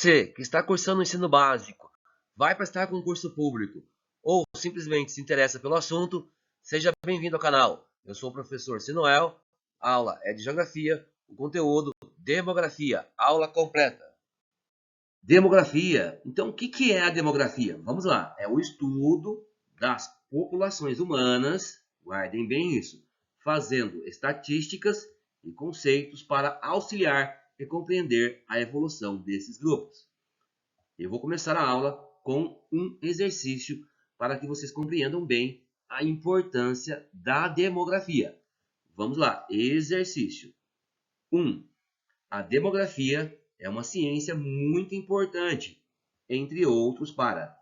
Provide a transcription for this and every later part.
Você que está cursando o ensino básico, vai prestar concurso público ou simplesmente se interessa pelo assunto, seja bem-vindo ao canal. Eu sou o professor Sinoel, a aula é de Geografia, o conteúdo Demografia, aula completa. Demografia. Então, o que é a demografia? Vamos lá. É o estudo das populações humanas, guardem bem isso, fazendo estatísticas e conceitos para auxiliar e compreender a evolução desses grupos. Eu vou começar a aula com um exercício para que vocês compreendam bem a importância da demografia. Vamos lá. Exercício 1. A demografia é uma ciência muito importante, entre outros para...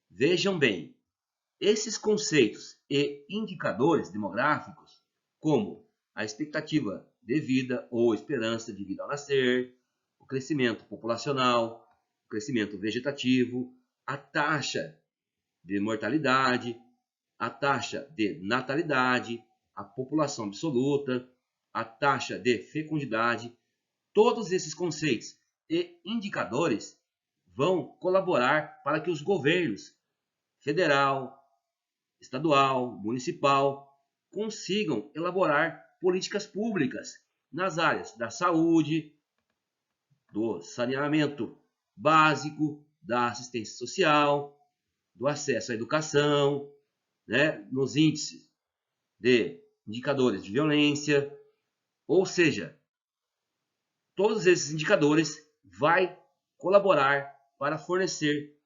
Vejam bem, esses conceitos e indicadores demográficos, como a expectativa de vida ou esperança de vida ao nascer, o crescimento populacional, o crescimento vegetativo, a taxa de mortalidade, a taxa de natalidade, a população absoluta, a taxa de fecundidade, todos esses conceitos e indicadores vão colaborar para que os governos federal, estadual, municipal consigam elaborar políticas públicas nas áreas da saúde, do saneamento básico, da assistência social, do acesso à educação, nos índices de indicadores de violência, ou seja, todos esses indicadores vai colaborar para fornecer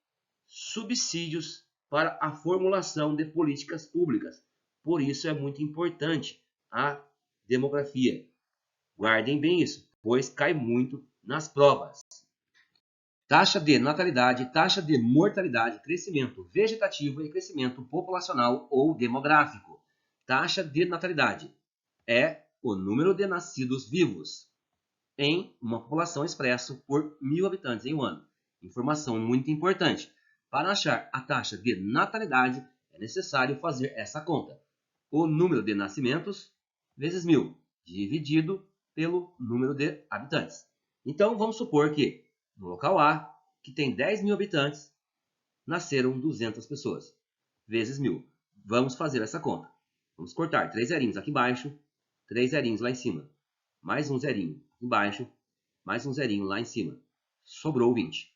subsídios para a formulação de políticas públicas. Por isso é muito importante a demografia. Guardem bem isso, pois cai muito nas provas. Taxa de natalidade, taxa de mortalidade, crescimento vegetativo e crescimento populacional ou demográfico. Taxa de natalidade é o número de nascidos vivos em uma população expresso por 1.000 habitantes em um ano. Informação muito importante. Para achar a taxa de natalidade, é necessário fazer essa conta. O número de nascimentos vezes 1.000, dividido pelo número de habitantes. Então, vamos supor que no local A, que tem 10.000 habitantes, nasceram 200 pessoas, vezes 1.000. Vamos fazer essa conta. Vamos cortar 3 zerinhos aqui embaixo, 3 zerinhos lá em cima, mais um zerinho aqui embaixo, mais um zerinho lá em cima. Sobrou 20.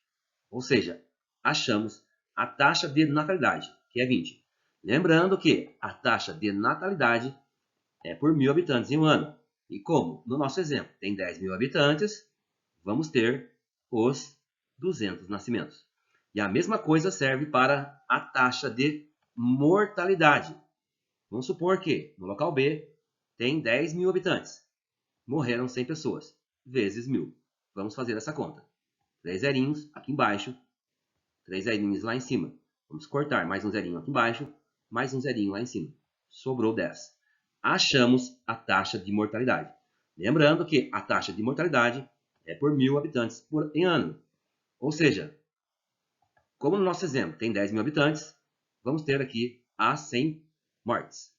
Ou seja, achamos a taxa de natalidade, que é 20. Lembrando que a taxa de natalidade é por 1.000 habitantes em um ano. E como no nosso exemplo tem 10.000 habitantes, vamos ter os 200 nascimentos. E a mesma coisa serve para a taxa de mortalidade. Vamos supor que no local B tem 10.000 habitantes. Morreram 100 pessoas, vezes 1.000. Vamos fazer essa conta. 3 zerinhos aqui embaixo, 3 zerinhos lá em cima. Vamos cortar mais um zerinho aqui embaixo, mais um zerinho lá em cima. Sobrou 10. Achamos a taxa de mortalidade. Lembrando que a taxa de mortalidade é por 1.000 habitantes em ano. Ou seja, como no nosso exemplo tem 10.000 habitantes, vamos ter aqui as 100 mortes.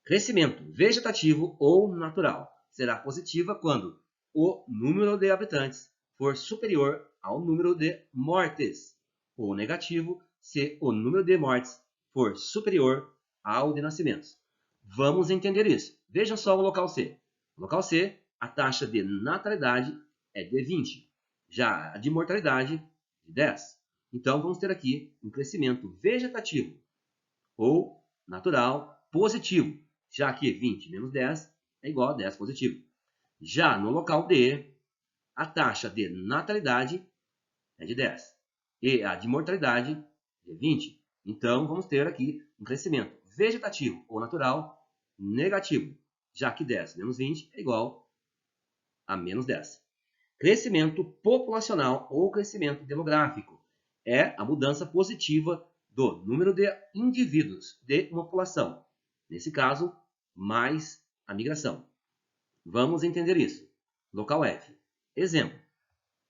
Crescimento vegetativo ou natural será positiva quando o número de habitantes for superior ao número de mortes, ou negativo se o número de mortes for superior ao de nascimentos. Vamos entender isso. Vejam só o local C. No local C, a taxa de natalidade é de 20, já a de mortalidade de 10. Então, vamos ter aqui um crescimento vegetativo ou natural positivo, já que 20 menos 10 é igual a 10 positivo. Já no local D, a taxa de natalidade é de 10 e a de mortalidade é 20. Então, vamos ter aqui um crescimento vegetativo ou natural negativo, já que 10 menos 20 é igual a menos 10. Crescimento populacional ou crescimento demográfico é a mudança positiva do número de indivíduos de uma população. Nesse caso, mais a migração. Vamos entender isso. Local F. Exemplo.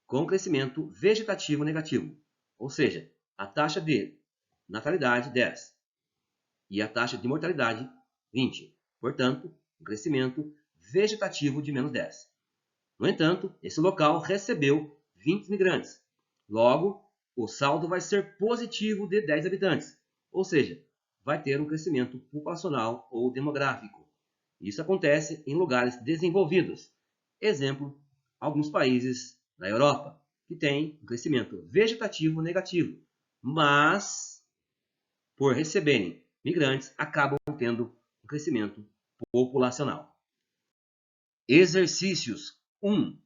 Com crescimento vegetativo negativo. Ou seja, a taxa de natalidade 10 e a taxa de mortalidade 20. Portanto, um crescimento vegetativo de menos 10. No entanto, esse local recebeu 20 migrantes. Logo, o saldo vai ser positivo de 10 habitantes, ou seja, vai ter um crescimento populacional ou demográfico. Isso acontece em lugares desenvolvidos. Exemplo, alguns países da Europa, que têm um crescimento vegetativo negativo, mas, por receberem migrantes, acabam tendo um crescimento populacional. Exercícios 1.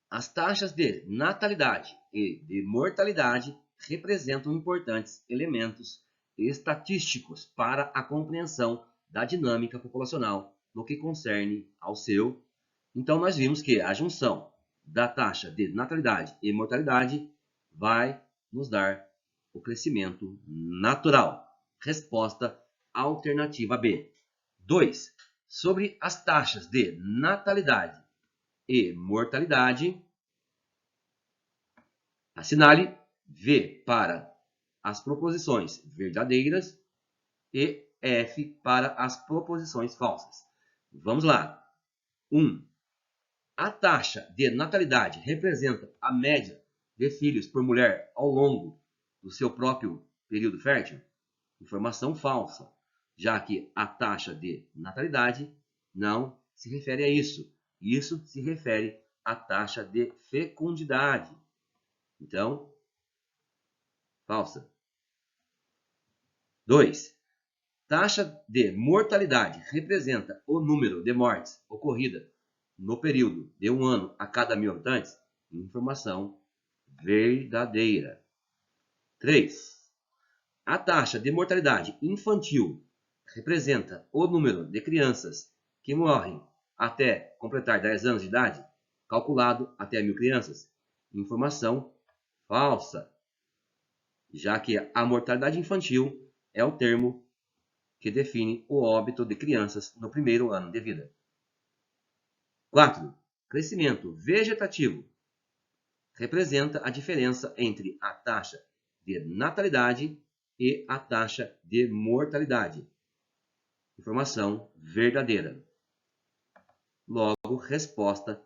As taxas de natalidade e de mortalidade representam importantes elementos estatísticos para a compreensão da dinâmica populacional no que concerne ao seu. Então, nós vimos que a junção da taxa de natalidade e mortalidade vai nos dar o crescimento natural. Resposta alternativa B. 2. Sobre as taxas de natalidade e mortalidade, assinale V para as proposições verdadeiras e F para as proposições falsas. Vamos lá. 1. A taxa de natalidade representa a média de filhos por mulher ao longo do seu próprio período fértil? Informação falsa, já que a taxa de natalidade não se refere a isso. Isso se refere à taxa de fecundidade. Então, falsa. 2. Taxa de mortalidade representa o número de mortes ocorridas no período de 1 ano a cada 1.000 habitantes? Informação verdadeira. 3. A taxa de mortalidade infantil representa o número de crianças que morrem até completar 10 anos de idade, calculado até 1.000 crianças? Informação falsa, já que a mortalidade infantil é o termo que define o óbito de crianças no primeiro ano de vida. 4. Crescimento vegetativo representa a diferença entre a taxa de natalidade e a taxa de mortalidade. Informação verdadeira. Logo, resposta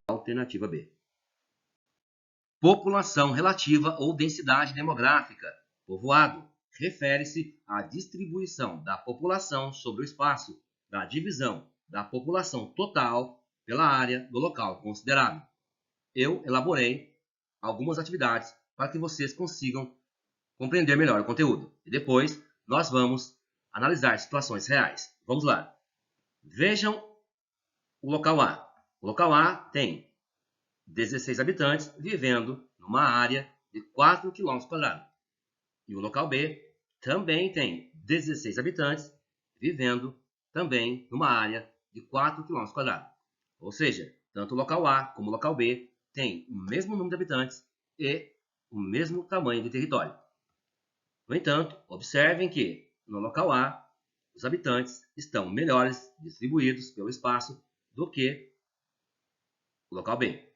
alternativa B. População relativa ou densidade demográfica. Povoado refere-se à distribuição da população sobre o espaço da divisão da população total pela área do local considerado. Eu elaborei algumas atividades para que vocês consigam compreender melhor o conteúdo. E depois nós vamos analisar situações reais. Vamos lá. Vejam o local A. O local A tem 16 habitantes vivendo numa área de 4 km². E o local B também tem 16 habitantes vivendo também numa área de 4 km². Ou seja, tanto o local A como o local B têm o mesmo número de habitantes e o mesmo tamanho de território. No entanto, observem que no local A, os habitantes estão melhores distribuídos pelo espaço do que o local B.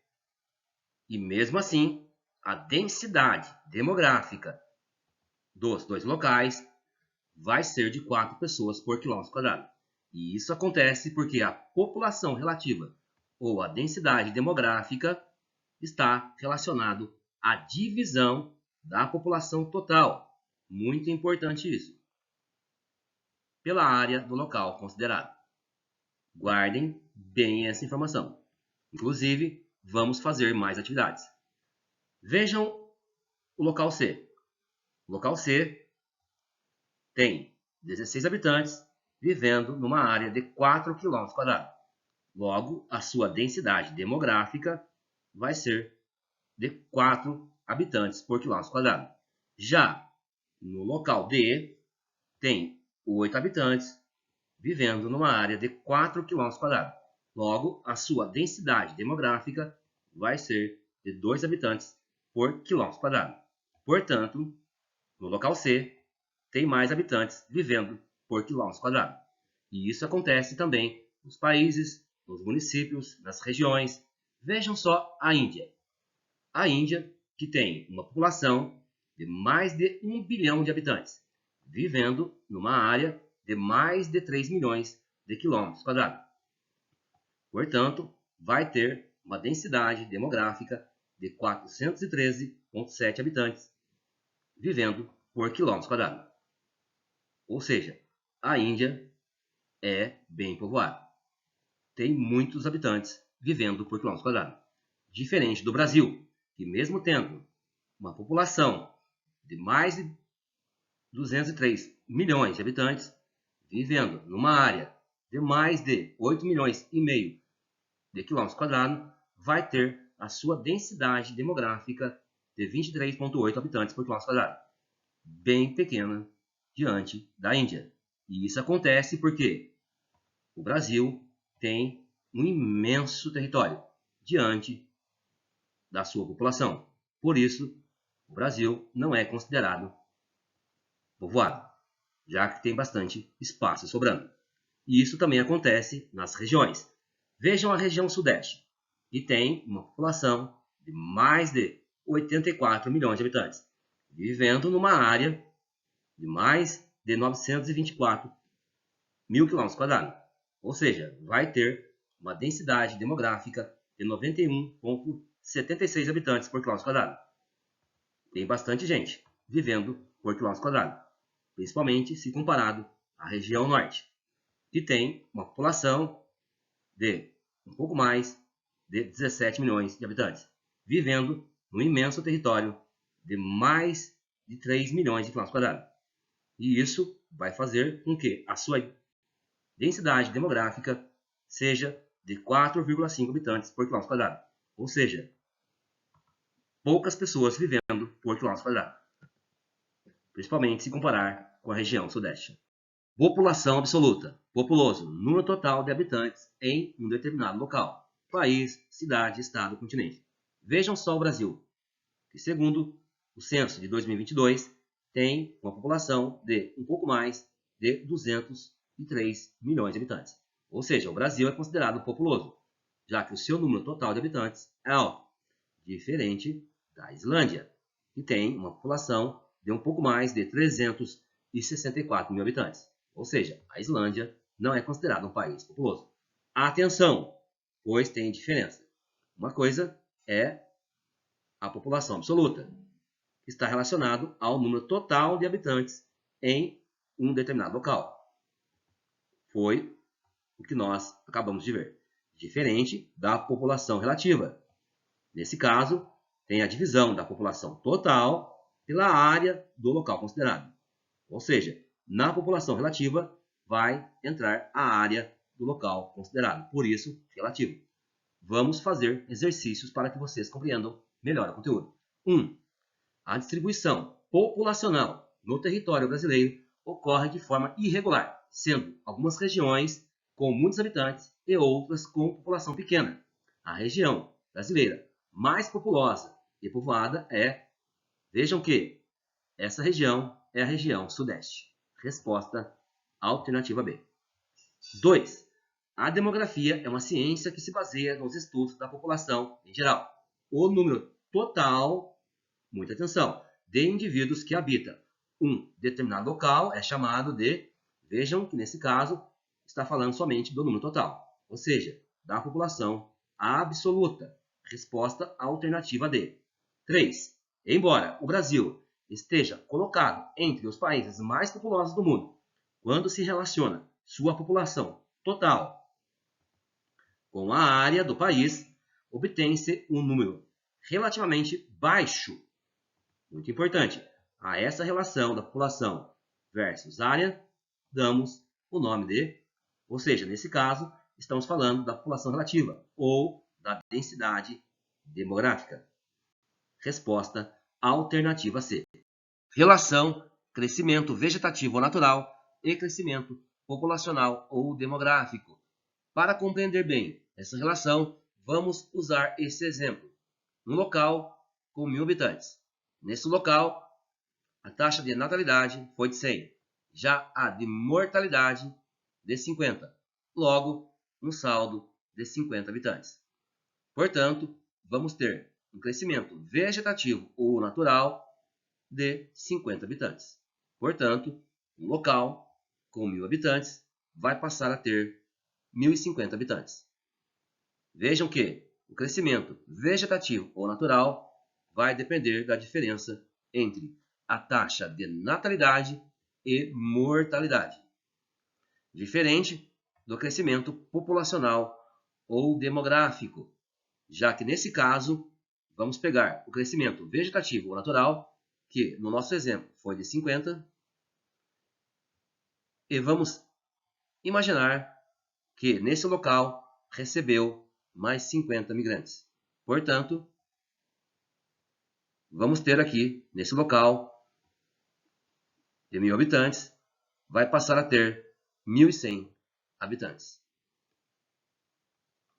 E mesmo assim, a densidade demográfica dos dois locais vai ser de 4 pessoas por km². E isso acontece porque a população relativa ou a densidade demográfica está relacionado à divisão da população total. Muito importante isso. Pela área do local considerado. Guardem bem essa informação. Inclusive, vamos fazer mais atividades. Vejam o local C. O local C tem 16 habitantes vivendo numa área de 4 km². Logo, a sua densidade demográfica vai ser de 4 habitantes por km². Já no local D, tem 8 habitantes vivendo numa área de 4 km². Logo, a sua densidade demográfica vai ser de 2 habitantes por km². Portanto, no local C, tem mais habitantes vivendo por km². E isso acontece também nos países, nos municípios, nas regiões. Vejam só a Índia. A Índia, que tem uma população de mais de 1 bilhão de habitantes, vivendo numa área de mais de 3 milhões de km². Portanto, vai ter uma densidade demográfica de 413,7 habitantes vivendo por quilômetro quadrado. Ou seja, a Índia é bem povoada. Tem muitos habitantes vivendo por quilômetro quadrado. Diferente do Brasil, que mesmo tendo uma população de mais de 203 milhões de habitantes, vivendo numa área de mais de 8 milhões e meio de quilômetros quadrados, vai ter a sua densidade demográfica de 23,8 habitantes por quilômetro quadrado. Bem pequena diante da Índia. E isso acontece porque o Brasil tem um imenso território diante da sua população. Por isso, o Brasil não é considerado povoado, já que tem bastante espaço sobrando. E isso também acontece nas regiões. Vejam a região sudeste, que tem uma população de mais de 84 milhões de habitantes, vivendo numa área de mais de 924 mil quilômetros quadrados. Ou seja, vai ter uma densidade demográfica de 91,76 habitantes por quilômetro quadrado. Tem bastante gente vivendo por quilômetro quadrado, principalmente se comparado à região norte, que tem uma população de um pouco mais de 17 milhões de habitantes, vivendo num imenso território de mais de 3 milhões de quilômetros quadrados. E isso vai fazer com que a sua densidade demográfica seja de 4,5 habitantes por quilômetro quadrado. Ou seja, poucas pessoas vivendo por quilômetro quadrado, principalmente se comparar com a região sudeste. População absoluta, populoso, número total de habitantes em um determinado local, país, cidade, estado, continente. Vejam só o Brasil, que segundo o censo de 2022, tem uma população de um pouco mais de 203 milhões de habitantes. Ou seja, o Brasil é considerado populoso, já que o seu número total de habitantes é alto, diferente da Islândia, que tem uma população de um pouco mais de 364 mil habitantes. Ou seja, a Islândia não é considerada um país populoso. Atenção, pois tem diferença. Uma coisa é a população absoluta, que está relacionado ao número total de habitantes em um determinado local. Foi o que nós acabamos de ver. Diferente da população relativa. Nesse caso, tem a divisão da população total pela área do local considerado. Ou seja, na população relativa vai entrar a área do local considerado, por isso, relativo. Vamos fazer exercícios para que vocês compreendam melhor o conteúdo. 1. A distribuição populacional no território brasileiro ocorre de forma irregular, sendo algumas regiões com muitos habitantes e outras com população pequena. A região brasileira mais populosa e povoada é, vejam que essa região é a região sudeste. Resposta alternativa B. 2. A demografia é uma ciência que se baseia nos estudos da população em geral. O número total, muita atenção, de indivíduos que habitam um determinado local é chamado de, vejam que nesse caso está falando somente do número total, ou seja, da população absoluta. Resposta alternativa D. 3. Embora o Brasil esteja colocado entre os países mais populosos do mundo, quando se relaciona sua população total com a área do país, obtém-se um número relativamente baixo. Muito importante. A essa relação da população versus área, damos o nome de, ou seja, nesse caso, estamos falando da população relativa ou da densidade demográfica. Resposta alternativa C. Relação crescimento vegetativo ou natural e crescimento populacional ou demográfico. Para compreender bem essa relação, vamos usar esse exemplo. Um local com 1000 habitantes. Nesse local, a taxa de natalidade foi de 100, já a de mortalidade de 50. Logo, um saldo de 50 habitantes. Portanto, vamos ter um crescimento vegetativo ou natural de 50 habitantes. Portanto, um local com 1000 habitantes vai passar a ter 1050 habitantes. Vejam que o crescimento vegetativo ou natural vai depender da diferença entre a taxa de natalidade e mortalidade, diferente do crescimento populacional ou demográfico, já que nesse caso vamos pegar o crescimento vegetativo ou natural, que no nosso exemplo foi de 50, e vamos imaginar que nesse local recebeu mais 50 migrantes. Portanto, vamos ter aqui, nesse local de 1.000 habitantes, vai passar a ter 1.100 habitantes.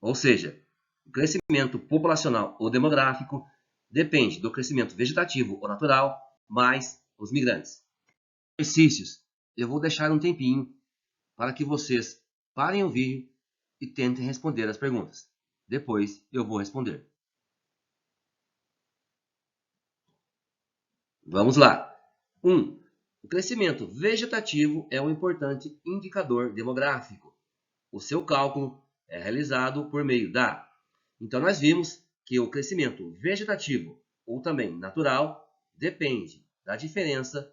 Ou seja, o crescimento populacional ou demográfico depende do crescimento vegetativo ou natural, mais os migrantes. Exercícios. Eu vou deixar um tempinho para que vocês parem o vídeo e tentem responder as perguntas. Depois eu vou responder. Vamos lá. 1. O crescimento vegetativo é um importante indicador demográfico. O seu cálculo é realizado por meio da... Então, nós vimos que o crescimento vegetativo, ou também natural, depende da diferença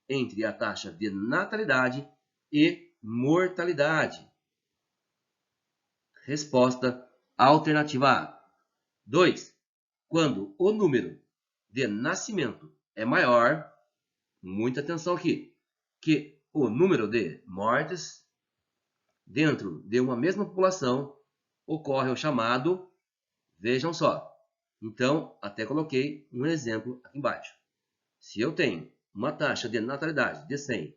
entre a taxa de natalidade e mortalidade. Resposta alternativa A. 2. Quando o número de nascimento é maior, muita atenção aqui, que o número de mortes dentro de uma mesma população ocorre o chamado, vejam só, então até coloquei um exemplo aqui embaixo. Se eu tenho uma taxa de natalidade de 100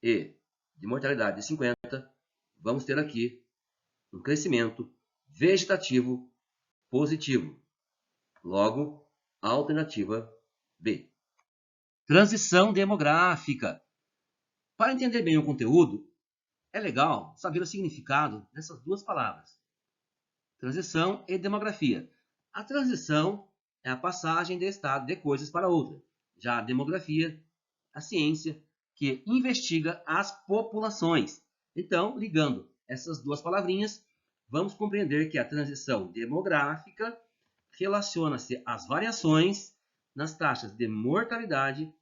e de mortalidade de 50, vamos ter aqui um crescimento vegetativo positivo. Logo, alternativa B. Transição demográfica. Para entender bem o conteúdo, é legal saber o significado dessas duas palavras, transição e demografia. A transição é a passagem de estado de coisas para outra. Já a demografia, a ciência que investiga as populações. Então, ligando essas duas palavrinhas, vamos compreender que a transição demográfica relaciona-se às variações nas taxas de mortalidade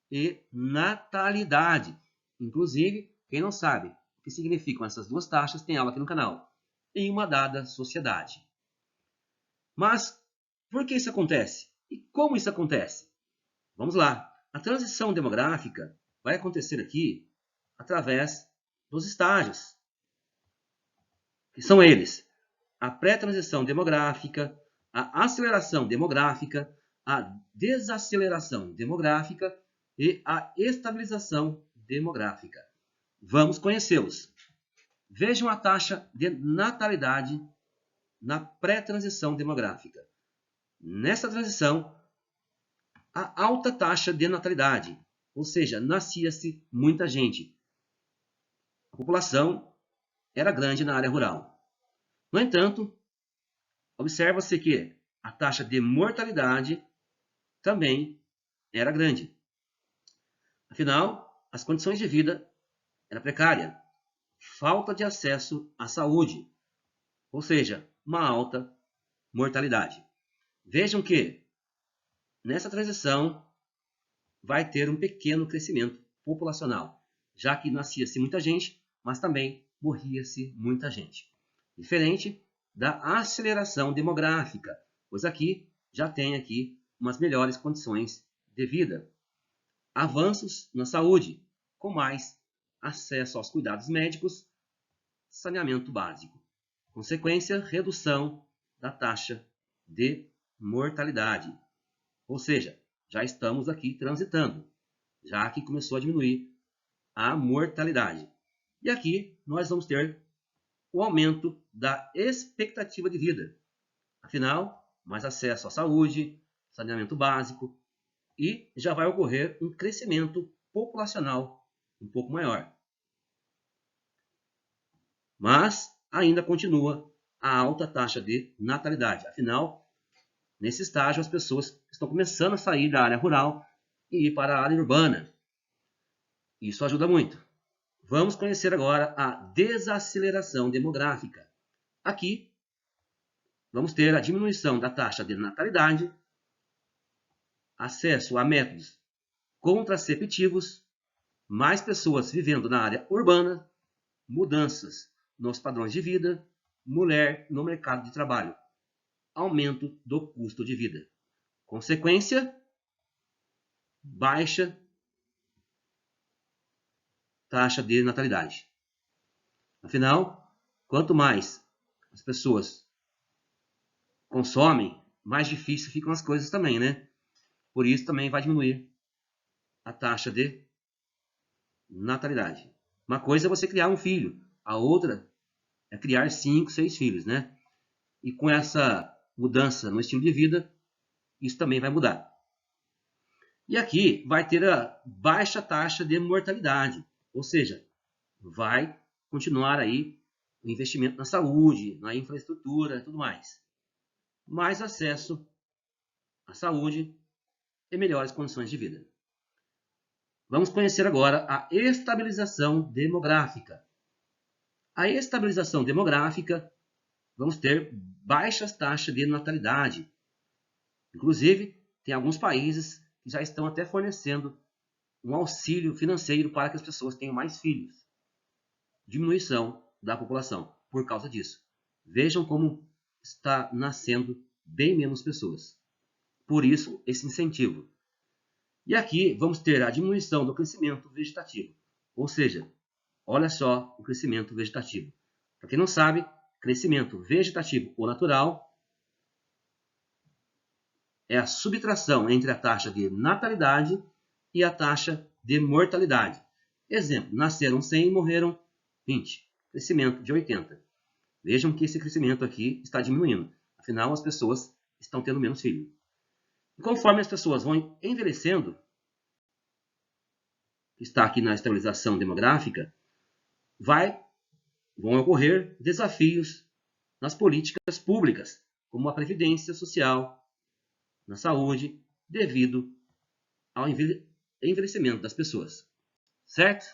e natalidade. Inclusive, quem não sabe o que significam essas duas taxas, tem aula aqui no canal, em uma dada sociedade. Mas, por que isso acontece? E como isso acontece? Vamos lá. A transição demográfica vai acontecer aqui através dos estágios, que são eles: a pré-transição demográfica, a aceleração demográfica, a desaceleração demográfica e a estabilização demográfica. Vamos conhecê-los. Vejam a taxa de natalidade na pré-transição demográfica. Nessa transição, a alta taxa de natalidade, ou seja, nascia-se muita gente. A população era grande na área rural. No entanto, observa-se que a taxa de mortalidade também era grande. Afinal, as condições de vida eram precárias. Falta de acesso à saúde, ou seja, uma alta mortalidade. Vejam que nessa transição vai ter um pequeno crescimento populacional, já que nascia-se muita gente, mas também morria-se muita gente. Diferente da aceleração demográfica, pois aqui já tem aqui umas melhores condições de vida. Avanços na saúde, com mais acesso aos cuidados médicos, saneamento básico. Consequência, redução da taxa de mortalidade. Ou seja, já estamos aqui transitando, já que começou a diminuir a mortalidade. E aqui nós vamos ter o aumento da expectativa de vida. Afinal, mais acesso à saúde, saneamento básico, e já vai ocorrer um crescimento populacional um pouco maior. Mas ainda continua a alta taxa de natalidade. Afinal, nesse estágio, as pessoas estão começando a sair da área rural e ir para a área urbana. Isso ajuda muito. Vamos conhecer agora a desaceleração demográfica. Aqui, vamos ter a diminuição da taxa de natalidade, acesso a métodos contraceptivos, mais pessoas vivendo na área urbana, mudanças nos padrões de vida, mulher no mercado de trabalho, aumento do custo de vida. Consequência, baixa taxa de natalidade. Afinal, quanto mais as pessoas consomem, mais difícil ficam as coisas também, né? Por isso também vai diminuir a taxa de natalidade. Uma coisa é você criar um filho, a outra é criar 5, 6 filhos, né? E com essa mudança no estilo de vida, isso também vai mudar. E aqui vai ter a baixa taxa de mortalidade, ou seja, vai continuar aí o investimento na saúde, na infraestrutura e tudo mais. Mais acesso à saúde e melhores condições de vida. Vamos conhecer agora a estabilização demográfica. A estabilização demográfica, vamos ter baixas taxas de natalidade. Inclusive, tem alguns países que já estão até fornecendo um auxílio financeiro para que as pessoas tenham mais filhos. Diminuição da população por causa disso. Vejam como está nascendo bem menos pessoas. Por isso, esse incentivo. E aqui vamos ter a diminuição do crescimento vegetativo. Ou seja, olha só o crescimento vegetativo. Para quem não sabe, crescimento vegetativo ou natural é a subtração entre a taxa de natalidade e a taxa de mortalidade. Exemplo, nasceram 100 e morreram 20. Crescimento de 80. Vejam que esse crescimento aqui está diminuindo. Afinal, as pessoas estão tendo menos filhos. E conforme as pessoas vão envelhecendo, está aqui na estabilização demográfica, vão ocorrer desafios nas políticas públicas, como a previdência social, na saúde, devido ao envelhecimento das pessoas. Certo?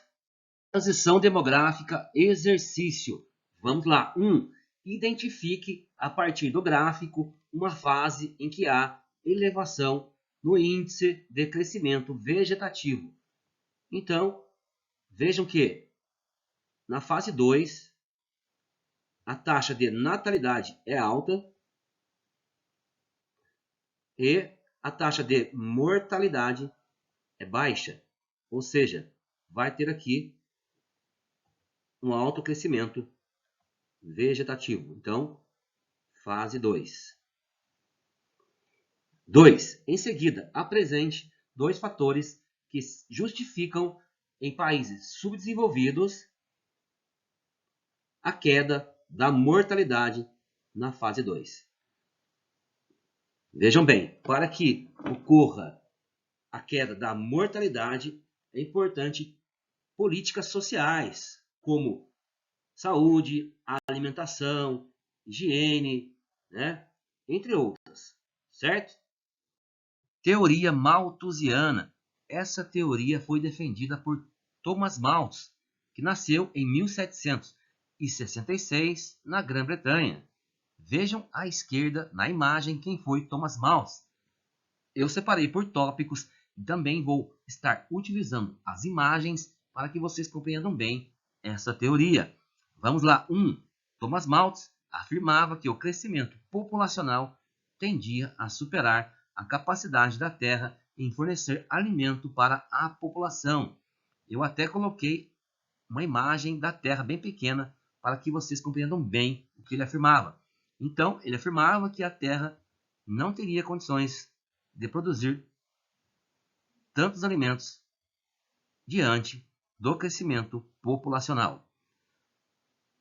Transição demográfica, exercício. Vamos lá. 1. Identifique, a partir do gráfico, uma fase em que há elevação no índice de crescimento vegetativo. Então, vejam que na fase 2, a taxa de natalidade é alta e a taxa de mortalidade é baixa. Ou seja, vai ter aqui um alto crescimento vegetativo. Então, fase 2. 2. Em seguida, apresente 2 fatores que justificam em países subdesenvolvidos a queda da mortalidade na fase 2. Vejam bem, para que ocorra a queda da mortalidade, é importante políticas sociais, como saúde, alimentação, higiene, né? Entre outras, certo? Teoria malthusiana. Essa teoria foi defendida por Thomas Malthus, que nasceu em 1766 na Grã-Bretanha. Vejam à esquerda na imagem quem foi Thomas Malthus. Eu separei por tópicos e também vou estar utilizando as imagens para que vocês compreendam bem essa teoria. Vamos lá. 1. Thomas Malthus afirmava que o crescimento populacional tendia a superar a capacidade da Terra em fornecer alimento para a população. Eu até coloquei uma imagem da Terra bem pequena para que vocês compreendam bem o que ele afirmava. Então, ele afirmava que a Terra não teria condições de produzir tantos alimentos diante do crescimento populacional.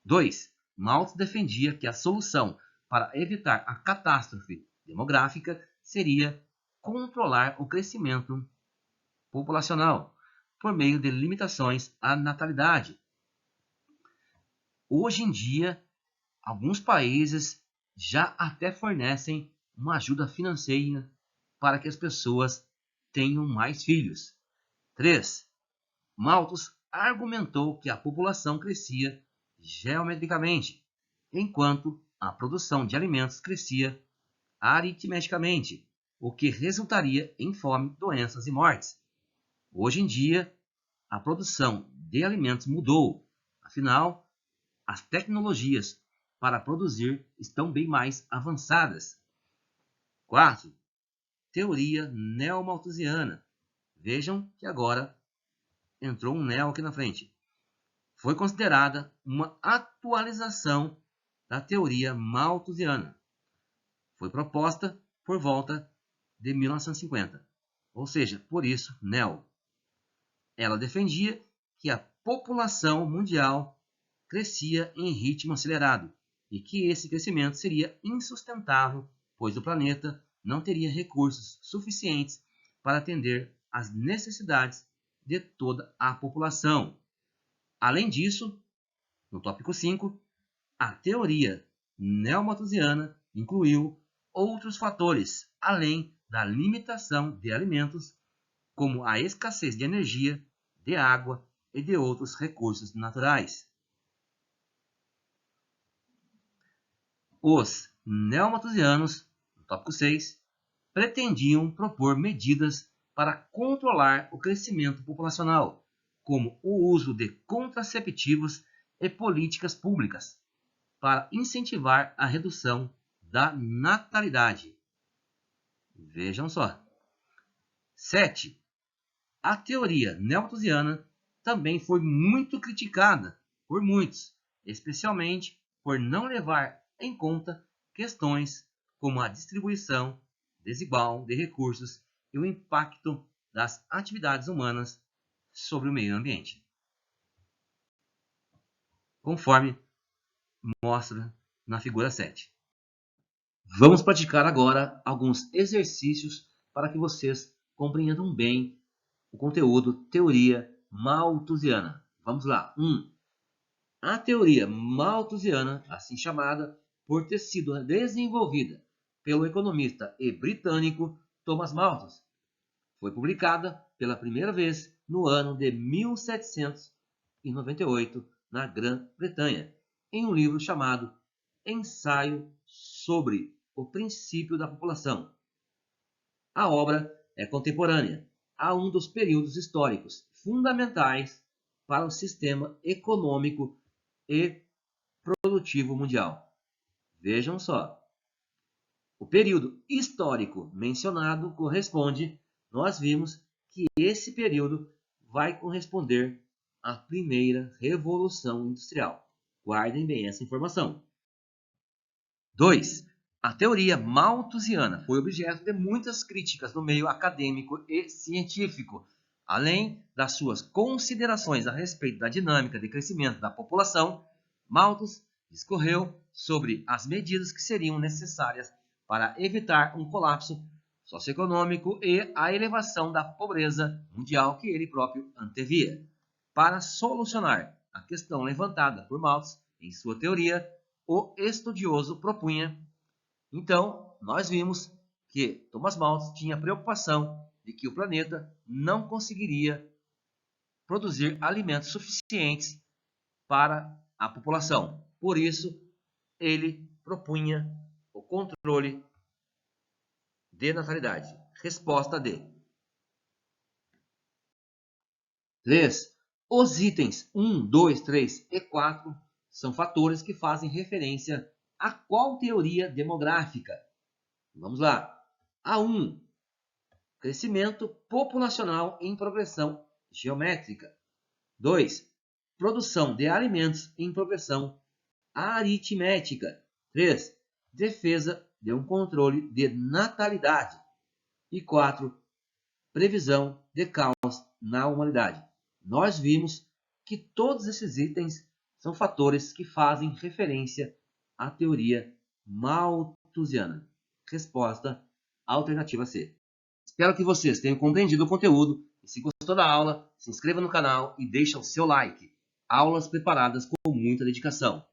2. Malthus defendia que a solução para evitar a catástrofe demográfica seria controlar o crescimento populacional por meio de limitações à natalidade. Hoje em dia, alguns países já até fornecem uma ajuda financeira para que as pessoas tenham mais filhos. 3. Malthus argumentou que a população crescia geometricamente, enquanto a produção de alimentos crescia aritmeticamente, o que resultaria em fome, doenças e mortes. Hoje em dia, a produção de alimentos mudou, afinal, as tecnologias para produzir estão bem mais avançadas. 4. Teoria neomalthusiana. Vejam que agora entrou um neo aqui na frente. Foi considerada uma atualização da teoria malthusiana. Foi proposta por volta de 1950, ou seja, por isso, neo. Ela defendia que a população mundial crescia em ritmo acelerado e que esse crescimento seria insustentável, pois o planeta não teria recursos suficientes para atender às necessidades de toda a população. Além disso, no tópico 5, a teoria neomalthusiana incluiu outros fatores, além da limitação de alimentos, como a escassez de energia, de água e de outros recursos naturais. Os neomalthusianos, no tópico 6, pretendiam propor medidas para controlar o crescimento populacional, como o uso de contraceptivos e políticas públicas, para incentivar a redução da natalidade. Vejam só. 7. A teoria neomalthusiana também foi muito criticada por muitos, especialmente por não levar em conta questões como a distribuição desigual de recursos e o impacto das atividades humanas sobre o meio ambiente, conforme mostra na figura 7. Vamos praticar agora alguns exercícios para que vocês compreendam bem o conteúdo teoria malthusiana. Vamos lá. 1. A teoria malthusiana, assim chamada por ter sido desenvolvida pelo economista e britânico Thomas Malthus, foi publicada pela primeira vez no ano de 1798 na Grã-Bretanha, em um livro chamado Ensaio sobre o Princípio da População. A obra é contemporânea a um dos períodos históricos fundamentais para o sistema econômico e produtivo mundial. Vejam só. O período histórico mencionado corresponde, nós vimos que esse período vai corresponder à primeira Revolução Industrial. Guardem bem essa informação. 2. A teoria malthusiana foi objeto de muitas críticas no meio acadêmico e científico, além das suas considerações a respeito da dinâmica de crescimento da população. Malthus discorreu sobre as medidas que seriam necessárias para evitar um colapso socioeconômico e a elevação da pobreza mundial que ele próprio antevia. Para solucionar a questão levantada por Malthus em sua teoria, o estudioso propunha. Então, nós vimos que Thomas Malthus tinha preocupação de que o planeta não conseguiria produzir alimentos suficientes para a população. Por isso, ele propunha o controle de natalidade. Resposta D. 3. Os itens 1, 2, 3 e 4 são fatores que fazem referência a qual teoria demográfica? Vamos lá. A1. Crescimento populacional em progressão geométrica. 2. Produção de alimentos em progressão aritmética. 3. Defesa de um controle de natalidade. E 4. Previsão de caos na humanidade. Nós vimos que todos esses itens são fatores que fazem referência à teoria malthusiana. Resposta alternativa C. Espero que vocês tenham compreendido o conteúdo e se gostou da aula, se inscreva no canal e deixe o seu like. Aulas preparadas com muita dedicação.